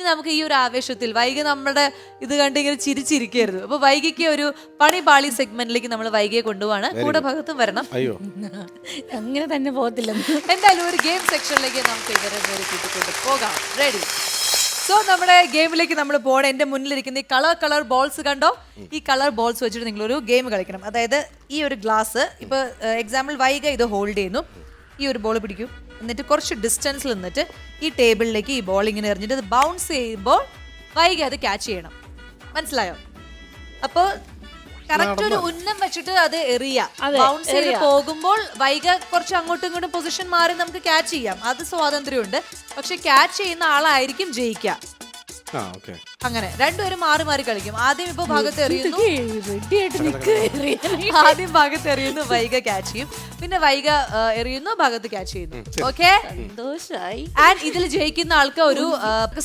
നമുക്ക് ഈ ഒരു ആവേശത്തിൽ വൈകി നമ്മുടെ ഇത് കണ്ട് ഇങ്ങനെ ചിരിച്ചിരിക്കരുത്. അപ്പൊ വൈകിക്ക് ഒരു പണി പാളി സെഗ്മെന്റിലേക്ക് നമ്മൾ വൈകിയെ കൊണ്ടുപോവാണ്. കൂടെ ഭാഗത്തും വരണം. അങ്ങനെ തന്നെ പോകത്തില്ല. എന്തായാലും ഒരു ഗെയിം സെക്ഷനിലേക്ക് നമുക്ക് ഇവരെ കൂട്ടിക്കൊണ്ട് പോകാം. റെഡി? സോ നമ്മുടെ ഗെയിമിലേക്ക് നമ്മൾ പോകണം. എൻ്റെ മുന്നിലിരിക്കുന്ന ഈ കളർ ബോൾസ് കണ്ടോ? ഈ കളർ ബോൾസ് വെച്ചിട്ട് നിങ്ങളൊരു ഗെയിം കളിക്കണം. അതായത് ഈ ഒരു ഗ്ലാസ് ഇപ്പോൾ എക്സാമ്പിൾ വൈക ഇത് ഹോൾഡ് ചെയ്യുന്നു. ഈ ഒരു ബോൾ പിടിക്കും. എന്നിട്ട് കുറച്ച് ഡിസ്റ്റൻസിൽ നിന്നിട്ട് ഈ ടേബിളിലേക്ക് ഈ ബോൾ ഇങ്ങനെ എറിഞ്ഞിട്ട് അത് ബൗൺസ് ചെയ്യുമ്പോൾ വൈകി അത് ക്യാച്ച് ചെയ്യണം. മനസ്സിലായോ? അപ്പോൾ കറക്റ്റ് ഒരു ഉന്നം വെച്ചിട്ട് അത് എറിയാം. ബൗൺസ് ചെയ്ത് പോകുമ്പോൾ വൈക കുറച്ച് അങ്ങോട്ടും ഇങ്ങോട്ടും പൊസിഷൻ മാറി നമുക്ക് ക്യാച്ച് ചെയ്യാം. അത് സ്വാതന്ത്ര്യമുണ്ട്. പക്ഷെ ക്യാച്ച് ചെയ്യുന്ന ആളായിരിക്കും ജയിക്കുക. അങ്ങനെ രണ്ടുപേരും മാറി മാറി കളിക്കും. ആദ്യം ഇപ്പൊ ഭാഗത്ത് എറിയുന്നു, ആദ്യം ഭാഗത്ത് എറിയുന്നു, വൈക ക്യാച്ച് ചെയ്യും. പിന്നെ വൈക എറിയുന്നു, ഭാഗത്ത് ക്യാച്ച് ചെയ്യുന്നു. ഓക്കെ, സന്തോഷായി. ആൻഡ് ഇതിൽ ജയിക്കുന്ന ആൾക്ക് ഒരു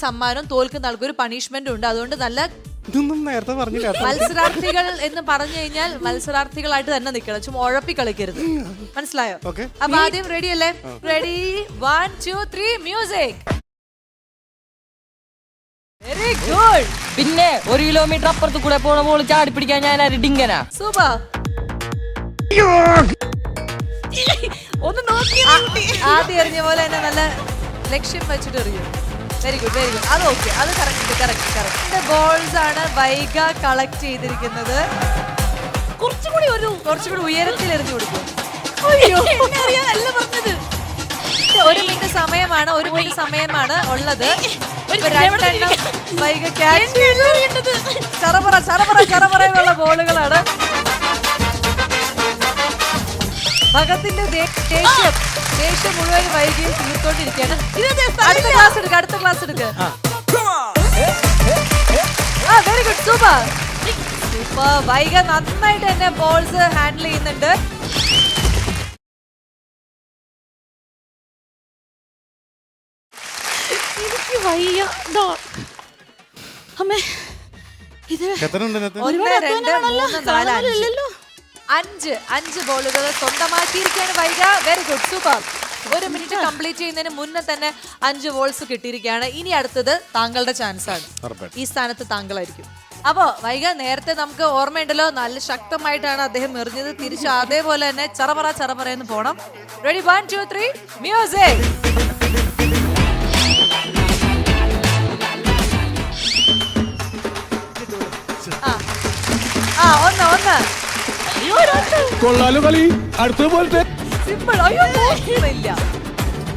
സമ്മാനം, തോൽക്കുന്ന ആൾക്ക് ഒരു പണിഷ്മെന്റ് ഉണ്ട്. അതുകൊണ്ട് നല്ല മത്സരാർത്ഥികൾ എന്ന് പറഞ്ഞു കഴിഞ്ഞാൽ മത്സരാർത്ഥികളായിട്ട് തന്നെ നിൽക്കണം. ചുമ്മാ ഉഴപ്പി കളിക്കരുത്. മനസ്സിലായോ? അപ്പൊ ആദ്യം റെഡി അല്ലേ? Ready, 1 2 3 music. Very good. പിന്നെ 1 കിലോമീറ്റർ അപ്പുറത്ത് കൂടെ പോണ മോള് ചാടി പിടിക്കാൻ ഞാൻ ഡിങ്കനാ. സൂപ്പർ. ഒന്ന് നോക്കി ആദ്യം എറിഞ്ഞ പോലെ തന്നെ നല്ല ലക്ഷ്യം വെച്ചിട്ട് എറിയും. Very good, very good. അത് ഓക്കെ, അത് കറക്റ്റ് ബോൾസ് ആണ് വൈക കളക്ട് ചെയ്തിരിക്കുന്നത്. കുറച്ചുകൂടി ഉയരത്തിൽ എറിഞ്ഞു കൊടുക്കും. പറഞ്ഞത് 1 മിനിറ്റ് സമയമാണ്, 1 മിനിറ്റ് സമയമാണ് ഉള്ളത്. വൈക ക്യാച്ച് ചെയ്തു. ചറപറയുള്ള ബോളുകളാണ്. ഭഗത്തിന്റെ ദേഷ്യം മുഴുവൻ വൈകിയും തീർത്തോണ്ടിരിക്കുകയാണ്. അടുത്ത ക്ലാസ് എടുക്ക. Very good, super. വൈക നന്നായിട്ട് തന്നെ ബോൾസ് ഹാൻഡിൽ ചെയ്യുന്നുണ്ട്. എനിക്ക് വയ്യ. അമ്മേ, ഇത് 1 2 3 4 5 ബോളുകൾ സ്വന്തമാക്കിയിരിക്കുകയാണ് Vaika. Very good, super. 1 minute complete ചെയ്യുന്നതിന് മുന്നേ തന്നെ 5 ബോൾസ് കിട്ടിയിരിക്കുകയാണ്. ഇനി അടുത്തത് താങ്കളുടെ ചാൻസ് ആണ്. ഈ സ്ഥാനത്ത് താങ്കളായിരിക്കും. അപ്പോ വൈക, നേരത്തെ നമുക്ക് ഓർമ്മയുണ്ടല്ലോ, നല്ല ശക്തമായിട്ടാണ് അദ്ദേഹം എറിഞ്ഞത്. തിരിച്ച് അതേപോലെ തന്നെ ചറപറ എന്ന് പോണം. Ready, 1 2 3 music. ഒന്ന് കൊള്ളാലോ കളി. അടുത്ത പോലത്തെ സിമ്പിൾ. അയ്യോ, 4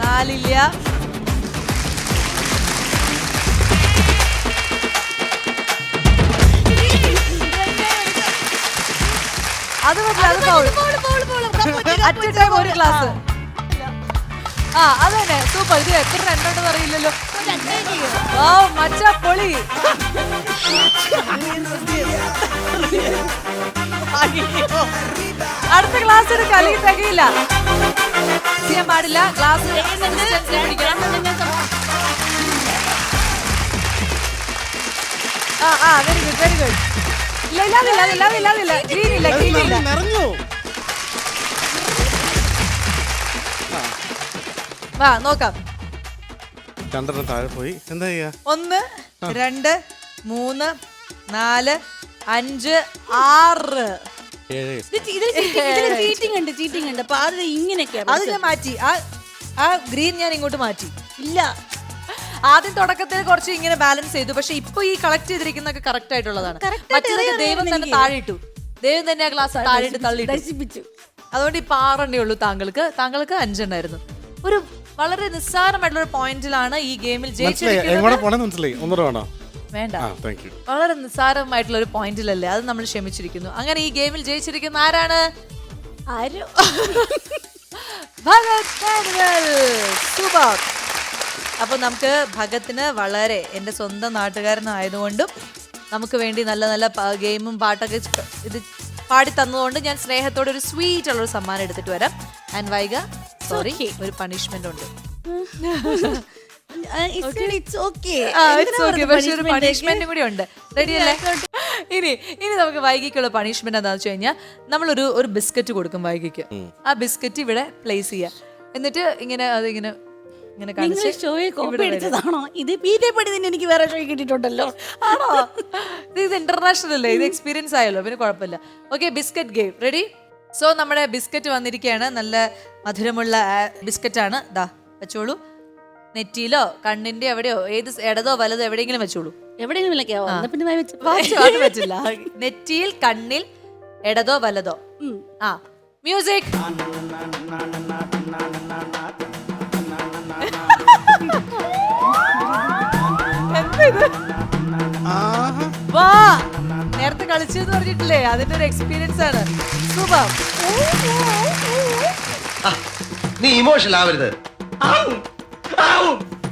4 അത് ഒരു ഗ്ലാസ്. അത് തന്നെ, സൂപ്പർ. ഇത് എത്ര രണ്ടുണ്ടെന്ന് അറിയില്ലല്ലോ. ഓ മച്ച പൊളി. അടുത്ത ഗ്ലാസ് എടുക്ക, അല്ലെങ്കിൽ തികയില്ല. ചെയ്യാൻ പാടില്ല. ഗ്ലാസ് പിടിക്കണം. Very good, very good. ഇല്ല, ഗ്രീൻ ഇല്ല. വാ നോക്കാം. 1 2 3 4 5 6 ചീറ്റിംഗ് ഉണ്ട്. അപ്പൊ അത് ഇങ്ങനെയൊക്കെ അത് ഞാൻ മാറ്റി. ആ ഗ്രീൻ ഞാൻ ഇങ്ങോട്ട് മാറ്റി. ഇല്ല, ആദ്യം തുടക്കത്തിൽ കുറച്ച് ഇങ്ങനെ ബാലൻസ് ചെയ്തു. പക്ഷെ ഇപ്പൊ ഈ കളക്ട് ചെയ്തിരിക്കുന്നൊക്കെ കറക്റ്റ് ആയിട്ടുള്ളതാണ്. മറ്റേതൊക്കെ ദൈവം തന്നെ താഴെയിട്ടു. ദൈവം തന്നെ ആ ഗ്ലാസ് താഴെയിട്ട് തള്ളിയിട്ടു. അതുകൊണ്ട് ഇപ്പൊ 6 ഉള്ളൂ. താങ്കൾക്ക് 5 ഉണ്ടായിരുന്നു. ഒരു വളരെ നിസ്സാരമായിട്ടുള്ള ഒരു പോയിന്റിലാണ് ഈ ഗെയിമിൽ ജയിച്ചിരിക്കുന്നത്. വേണ്ട, വളരെ നിസ്സാരമായിട്ടുള്ള ഒരു പോയിന്റിലല്ലേ, അത് നമ്മൾ ക്ഷമിച്ചിരിക്കുന്നു. അങ്ങനെ ഈ ഗെയിമിൽ ജയിച്ചിരിക്കുന്ന ആരാണ്? സൂപ്പർ. അപ്പൊ നമുക്ക് ഭഗത്തിന് വളരെ എൻ്റെ സ്വന്തം നാട്ടുകാരനായതുകൊണ്ടും നമുക്ക് വേണ്ടി നല്ല നല്ല ഗെയിമും പാട്ടൊക്കെ ഇത് പാടി തന്നതുകൊണ്ട് ഞാൻ സ്നേഹത്തോടെ ഒരു സ്വീറ്റ് ഉള്ളൊരു സമ്മാനം എടുത്തിട്ട് വരാം. ആൻഡ് വൈക, സോറി, ഒരു പണിഷ്മെന്റ് ഉണ്ട്. പണിഷ്മെന്റും കൂടി ഉണ്ട്. റെഡിയല്ലേ? ഇനി നമുക്ക് വൈകിക്കുള്ള പണിഷ്മെന്റ് എന്താണെന്ന് വെച്ച് കഴിഞ്ഞാൽ നമ്മളൊരു ബിസ്ക്കറ്റ് കൊടുക്കും വൈകിക്ക്. ആ ബിസ്ക്കറ്റ് ഇവിടെ പ്ലേസ് ചെയ്യുക. എന്നിട്ട് ഇങ്ങനെ അതിങ്ങനെ ഇങ്ങനെ നിങ്ങൾ കാണിച്ച് ഷോയെ കോപ്പി ഇവിടെ വരും. അടിച്ചതാണോ? ഇത് പീറ്റേ പടി തന്നെ എനിക്ക് വേറെ ഷോ കിട്ടിയിട്ടുണ്ടല്ലോ. ആണോ? ഇത് ഇന്റർനാഷണൽ അല്ലേ, ഇത് എക്സ്പീരിയൻസ് ആയല്ലോ, പിന്നെ കുഴപ്പമില്ല. Okay, biscuit game ready. So നമ്മുടെ ബിസ്ക്കറ്റ് വന്നിരിക്കുകയാണ്, നല്ല മധുരമുള്ള ബിസ്ക്കറ്റ് ആണ്. ദാ വെച്ചോളൂ, നെറ്റിയിലോ കണ്ണിന്റെ എവിടെയോ, ഏത് ഇടതോ വലതോ എവിടെയെങ്കിലും വെച്ചോളൂ. എവിടെയെങ്കിലും വിളിക്കാവോ? എന്നാ പിന്നെ വായി വെച്ച് അത് പറ്റില്ല. നെറ്റിയിൽ, കണ്ണിൽ, ഇടതോ വലതോ. ആ, മ്യൂസിക്. വാ, നേരത്തെ കളിച്ചു എന്ന് പറഞ്ഞിട്ടില്ലേ, അതിന്റെ ഒരു എക്സ്പീരിയൻസ് ആണ്. സൂപ്പർ. നീ ഇമോഷണൽ ആവരുത്.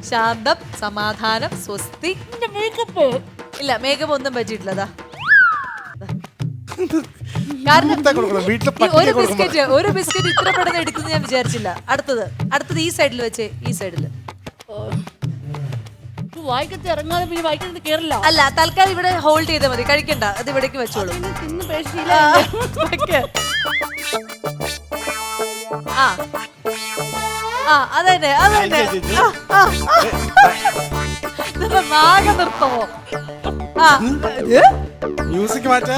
ശാന്തം, സമാധാനം, സ്വസ്തി. ഇല്ല, മേക്കപ്പ് ഒന്നും പറ്റിയിട്ടില്ല. ദാ. കാരണം ഒരു ബിസ്ക്കറ്റ് ഇത്ര പെട്ടെന്ന് എടുക്കുന്നു ഞാൻ വിചാരിച്ചില്ല. അടുത്തത് ഈ സൈഡിൽ വെച്ച്, ഈ സൈഡിൽ. വായിക്കത്ത് ഇറങ്ങാതെ പിന്നെ വായിക്കത്ത് കേറില്ല. അല്ല, തൽക്കാലം ഇവിടെ ഹോൾഡ് ചെയ്താൽ മതി, കഴിക്കണ്ട. അത് ഇവിടേക്ക് വെച്ചോളൂ. തിന്ന് പേശിയില്ല. അതന്നെ നാഗ നിർത്തമോ? മ്യൂസിക് മാറ്റാ